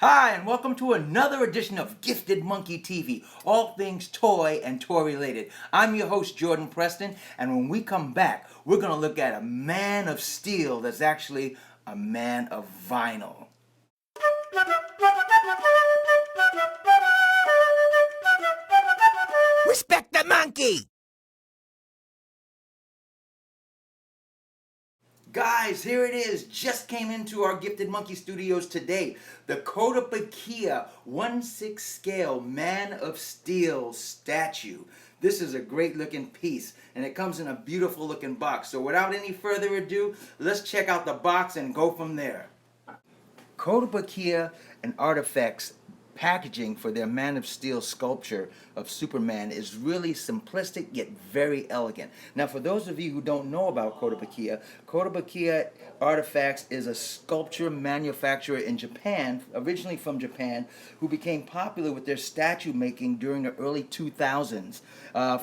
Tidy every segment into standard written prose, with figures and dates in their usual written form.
Hi, and welcome to another edition of Gifted Monkey TV, all things toy and toy related. I'm your host, Jordan Preston, and when we come back, we're going to look at a man of steel that's actually a man of vinyl. Respect the monkey! Guys, here it is. Just came into our Gifted Monkey Studios today. The Kotobukia 1/6 scale Man of Steel statue. This is a great looking piece, and it comes in a beautiful looking box. So without any further ado, let's check out the box and go from there. Kotobukia and ArtFX packaging for their Man of Steel sculpture of Superman is really simplistic yet very elegant. Now, for those of you who don't know about Kotobukia, Kotobukia Artifacts is a sculpture manufacturer in Japan, originally from Japan, who became popular with their statue making during the early 2000s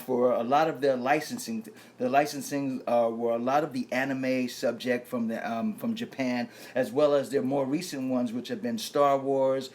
for a lot of their licensing. The licensing were a lot of the anime subject from Japan, as well as their more recent ones, which have been Star Wars,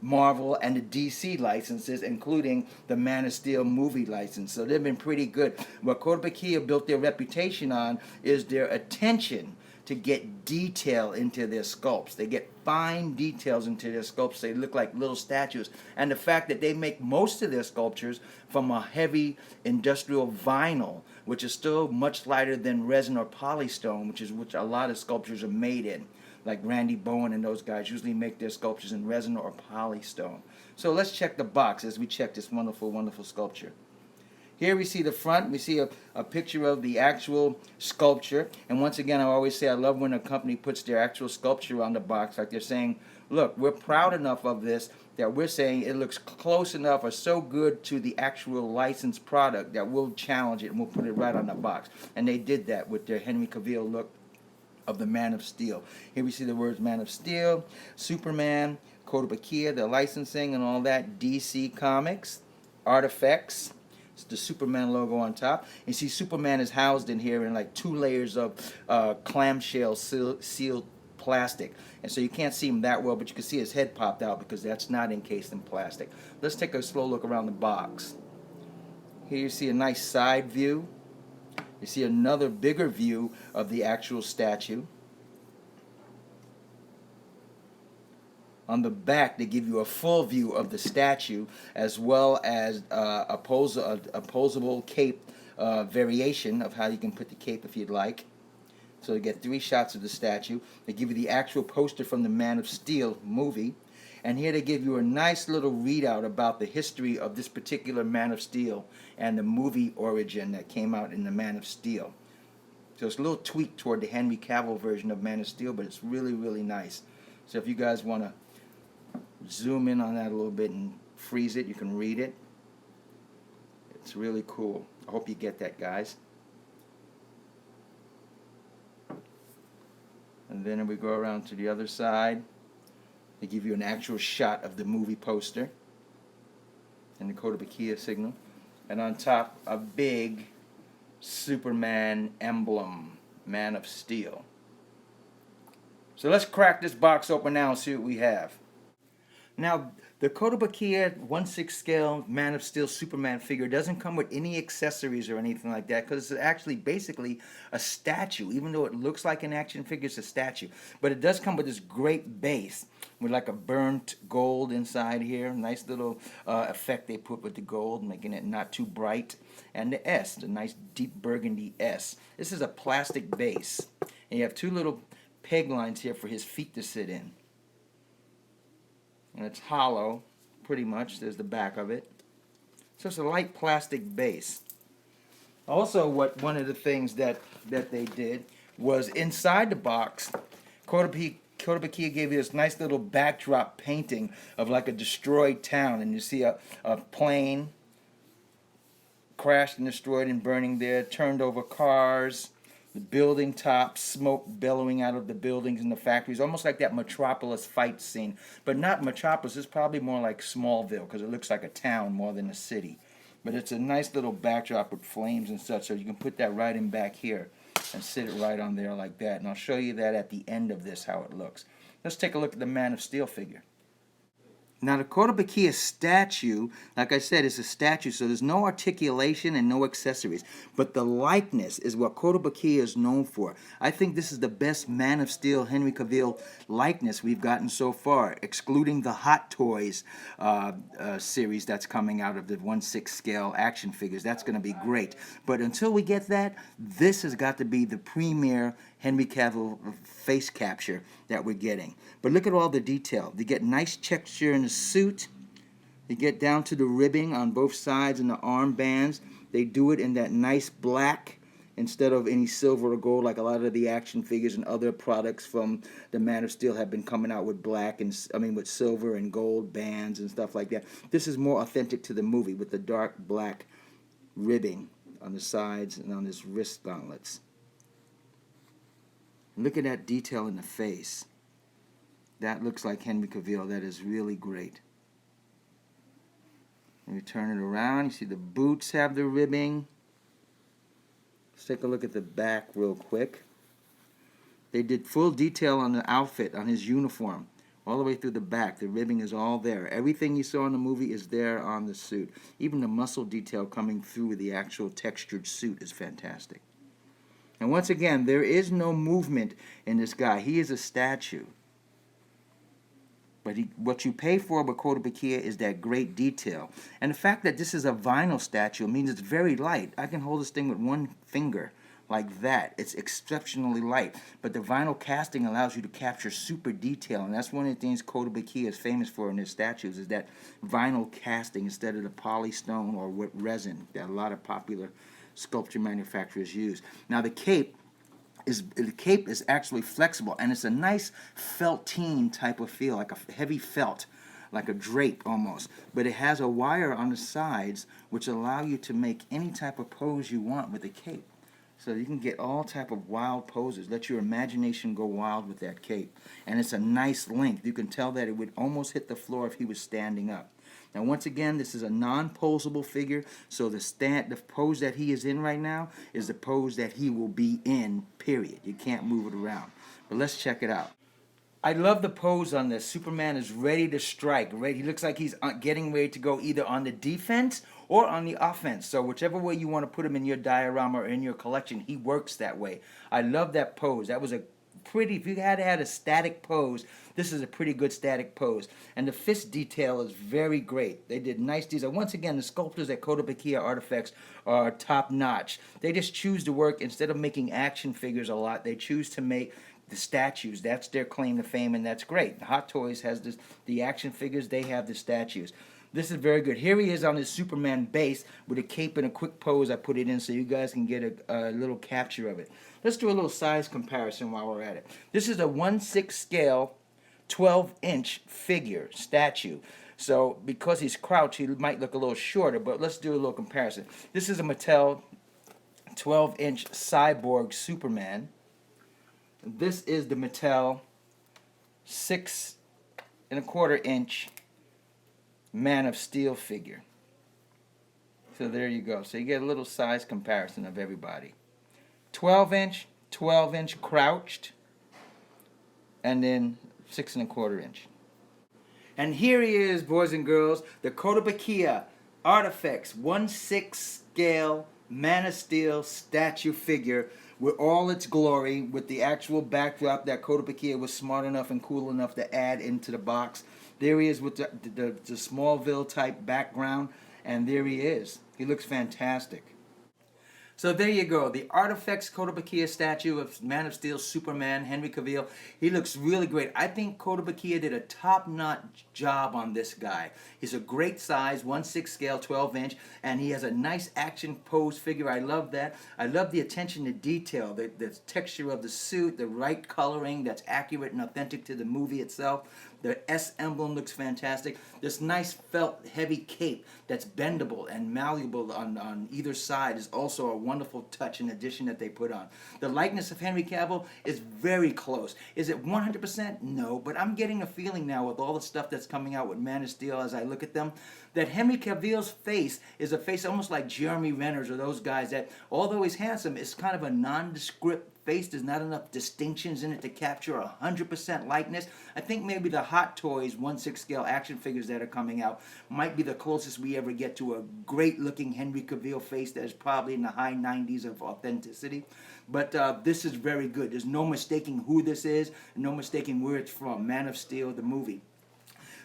Marvel, and the DC licenses, including the Man of Steel movie license. So they've been pretty good. What Kotobukia built their reputation on is their attention to get detail into their sculpts. They get fine details into their sculpts. They look like little statues. And the fact that they make most of their sculptures from a heavy industrial vinyl, which is still much lighter than resin or polystone, which a lot of sculptures are made in. Like Randy Bowen and those guys usually make their sculptures in resin or polystone. So let's check the box as we check this wonderful, wonderful sculpture. Here we see the front. We see a picture of the actual sculpture. And once again, I always say I love when a company puts their actual sculpture on the box. Like they're saying, look, we're proud enough of this that we're saying it looks close enough or so good to the actual licensed product that we'll challenge it and we'll put it right on the box. And they did that with their Henry Cavill look of the Man of Steel. Here we see the words Man of Steel, Superman, Kotobukia, the licensing and all that, DC Comics, ArtFX. It's the Superman logo on top. You see Superman is housed in here in like 2 layers of clamshell sealed plastic. And so you can't see him that well, but you can see his head popped out because that's not encased in plastic. Let's take a slow look around the box. Here you see a nice side view. You see another bigger view of the actual statue. On the back, they give you a full view of the statue, as well as a posable cape variation of how you can put the cape if you'd like. So you get 3 shots of the statue. They give you the actual poster from the Man of Steel movie. And here they give you a nice little readout about the history of this particular Man of Steel and the movie origin that came out in the Man of Steel. So it's a little tweak toward the Henry Cavill version of Man of Steel, but it's really, really nice. So if you guys want to zoom in on that a little bit and freeze it, you can read it. It's really cool. I hope you get that, guys. And then we go around to the other side. They give you an actual shot of the movie poster and the Kotobukia signal. And on top, a big Superman emblem, Man of Steel. So let's crack this box open now and see what we have. Now, the Kotobukia 1/6 scale Man of Steel Superman figure doesn't come with any accessories or anything like that because it's actually basically a statue. Even though it looks like an action figure, it's a statue. But it does come with this great base with like a burnt gold inside here. Nice little effect they put with the gold, making it not too bright. And the S, the nice deep burgundy S. This is a plastic base. And you have 2 little peg lines here for his feet to sit in. And it's hollow, pretty much. There's the back of it. So it's a light plastic base. Also, one of the things that they did was inside the box, Kotobukia gave you this nice little backdrop painting of like a destroyed town. And you see a plane crashed and destroyed and burning there, turned over cars, the building tops, smoke billowing out of the buildings and the factories, almost like that Metropolis fight scene. But not Metropolis, it's probably more like Smallville because it looks like a town more than a city. But it's a nice little backdrop with flames and such, so you can put that right in back here and sit it right on there like that. And I'll show you that at the end of this, how it looks. Let's take a look at the Man of Steel figure. Now the Kotobukia statue, like I said, is a statue, so there's no articulation and no accessories. But the likeness is what Kotobukia is known for. I think this is the best Man of Steel Henry Cavill likeness we've gotten so far, excluding the Hot Toys series that's coming out of the 1/6 scale action figures. That's going to be great. But until we get that, this has got to be the premier Henry Cavill face capture that we're getting. But look at all the detail. You get nice texture in the suit. You get down to the ribbing on both sides and the arm bands. They do it in that nice black instead of any silver or gold like a lot of the action figures and other products from the Man of Steel have been coming out with black and with silver and gold bands and stuff like that. This is more authentic to the movie with the dark black ribbing on the sides and on his wrist gauntlets. Look at that detail in the face. That looks like Henry Cavill. That is really great. And you turn it around. You see the boots have the ribbing. Let's take a look at the back real quick. They did full detail on the outfit, on his uniform, all the way through the back. The ribbing is all there. Everything you saw in the movie is there on the suit. Even the muscle detail coming through the actual textured suit is fantastic. And once again, there is no movement in this guy. He is a statue. But what you pay for with Kotobukia is that great detail. And the fact that this is a vinyl statue means it's very light. I can hold this thing with one finger like that. It's exceptionally light. But the vinyl casting allows you to capture super detail. And that's one of the things Kotobukia is famous for in his statues, is that vinyl casting instead of the polystone or resin that a lot of popular sculpture manufacturers use. Now the cape is actually flexible, and it's a nice feltine type of feel, like a heavy felt, like a drape almost. But it has a wire on the sides which allow you to make any type of pose you want with the cape. So you can get all type of wild poses. Let your imagination go wild with that cape. And it's a nice length. You can tell that it would almost hit the floor if he was standing up. Now, once again, this is a non-posable figure, so the pose that he is in right now is the pose that he will be in, period. You can't move it around. But let's check it out. I love the pose on this. Superman is ready to strike. He looks like he's getting ready to go either on the defense or on the offense. So whichever way you want to put him in your diorama or in your collection, he works that way. I love that pose. That was a pretty, if you had a static pose, this is a pretty good static pose. And the fist detail is very great. They did nice detail. Once again, the sculptors at Kotobukia ArtFX are top notch. They just choose to work, instead of making action figures a lot, they choose to make the statues. That's their claim to fame, and that's great. Hot Toys has the action figures, they have the statues. This is very good. Here he is on his Superman base with a cape and a quick pose. I put it in so you guys can get a little capture of it. Let's do a little size comparison while we're at it. This is a 1/6 scale, 12-inch figure statue. So because he's crouched, he might look a little shorter, but let's do a little comparison. This is a Mattel 12-inch cyborg Superman. This is the Mattel 6¼ inch Man of Steel figure. So there you go. So you get a little size comparison of everybody. 12-inch crouched, and then 6¼ inch. And here he is, boys and girls, the Kotobukia ArtFX 1/6 scale Man of Steel statue figure with all its glory, with the actual backdrop that Kotobukia was smart enough and cool enough to add into the box. There he is with the Smallville type background, and there he is. He looks fantastic. So there you go, the ArtFX Kotobukia statue of Man of Steel Superman, Henry Cavill. He looks really great. I think Kotobukia did a top-notch job on this guy. He's a great size, 1/6 scale, 12-inch, and he has a nice action pose figure. I love that. I love the attention to detail, the texture of the suit, the right coloring that's accurate and authentic to the movie itself. The S emblem looks fantastic. This nice felt heavy cape that's bendable and malleable on either side is also a wonderful touch and addition that they put on. The likeness of Henry Cavill is very close. Is it 100%? No, but I'm getting a feeling now with all the stuff that's coming out with Man of Steel as I look at them, that Henry Cavill's face is a face almost like Jeremy Renner's or those guys that, although he's handsome, is kind of a nondescript face. There's not enough distinctions in it to capture 100% likeness. I think maybe the Hot Toys 1/6 scale action figures that are coming out might be the closest we ever get to a great looking Henry Cavill face that is probably in the high 90s of authenticity. But this is very good. There's no mistaking who this is, and no mistaking where it's from. Man of Steel, the movie.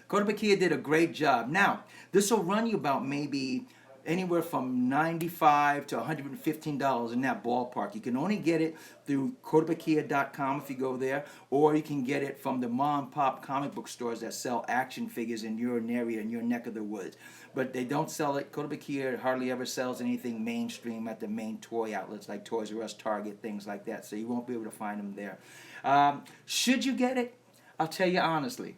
Kotobukia did a great job. Now, this will run you about maybe anywhere from $95 to $115 in that ballpark. You can only get it through Kotobukia.com if you go there, or you can get it from the mom and pop comic book stores that sell action figures in your area, in your neck of the woods. But they don't sell it. Kotobukia hardly ever sells anything mainstream at the main toy outlets like Toys R Us, Target, things like that. So you won't be able to find them there. Should you get it? I'll tell you honestly.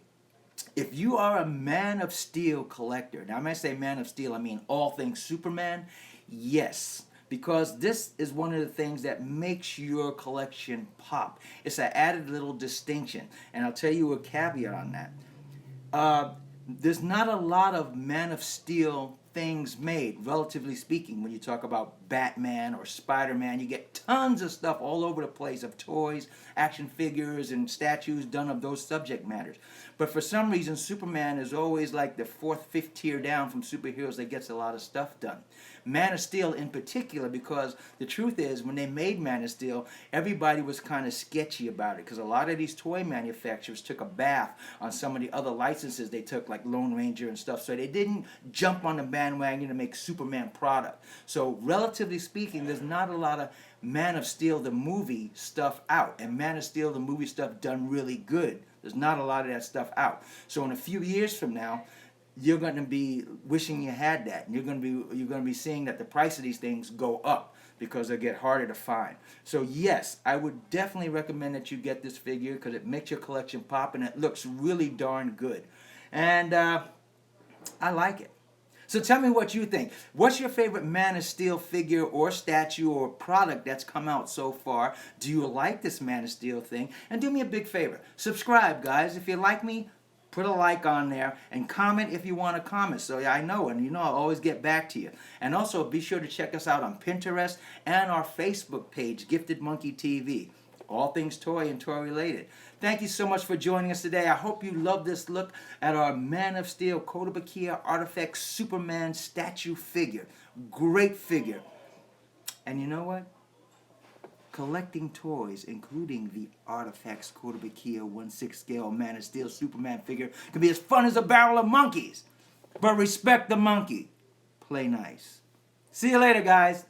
If you are a Man of Steel collector, now when I say Man of Steel, I mean all things Superman, yes. Because this is one of the things that makes your collection pop. It's an added little distinction. And I'll tell you a caveat on that. There's not a lot of Man of Steel things made, relatively speaking. When you talk about Batman or Spider-Man, you get tons of stuff all over the place of toys, action figures, and statues done of those subject matters. But for some reason, Superman is always like the fourth, fifth tier down from superheroes that gets a lot of stuff done. Man of Steel in particular, because the truth is, when they made Man of Steel, everybody was kind of sketchy about it, because a lot of these toy manufacturers took a bath on some of the other licenses they took, like Lone Ranger and stuff, so they didn't jump on the bandwagon to make Superman product. So relatively speaking, there's not a lot of Man of Steel the movie stuff out, and Man of Steel the movie stuff done really good. There's not a lot of that stuff out. So in a few years from now, you're going to be wishing you had that, and you're going to be seeing that the price of these things go up because they get harder to find. So yes, I would definitely recommend that you get this figure because it makes your collection pop and it looks really darn good. And I like it. So tell me what you think. What's your favorite Man of Steel figure or statue or product that's come out so far? Do you like this Man of Steel thing? And do me a big favor. Subscribe, guys. If you like me, put a like on there and comment if you want to comment. So I know, and you know I'll always get back to you. And also be sure to check us out on Pinterest and our Facebook page, Gifted Monkey TV. All things toy and toy related. Thank you so much for joining us today. I hope you love this look at our Man of Steel Kotobukia ArtFX Superman statue figure. Great figure. And you know what? Collecting toys, including the ArtFX Kotobukia 1/6 scale Man of Steel Superman figure, can be as fun as a barrel of monkeys. But respect the monkey. Play nice. See you later, guys.